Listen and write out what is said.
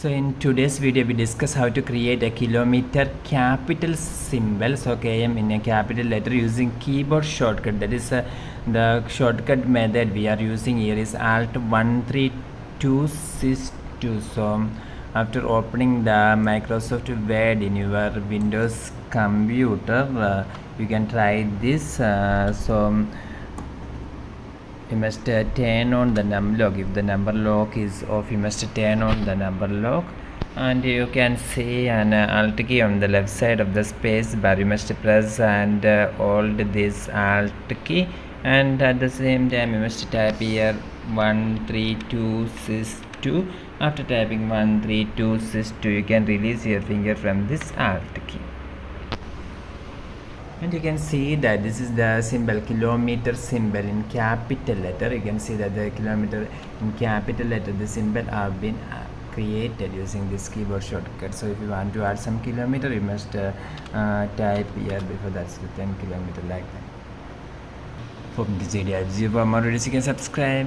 So in today's video we discuss how to create a kilometer capital symbol, so km in a capital letter using keyboard shortcut. That is the shortcut method we are using here is alt 13262. So after opening the Microsoft Word in your Windows computer, you can try this. You must turn on the number lock. If the number lock is off, you must turn on the number lock, and you can see an alt key on the left side of the space bar. You must press and hold this alt key, and at the same time you must type here 13262. After typing 13262, you can release your finger from this alt key, and you can see that this is the symbol, kilometer symbol in capital letter. You can see that the kilometer in capital letter, the symbol have been created using this keyboard shortcut. So if you want to add some kilometer, you must type here before that's the 10 kilometer like that. Hope this video helps you. For more videos you can subscribe.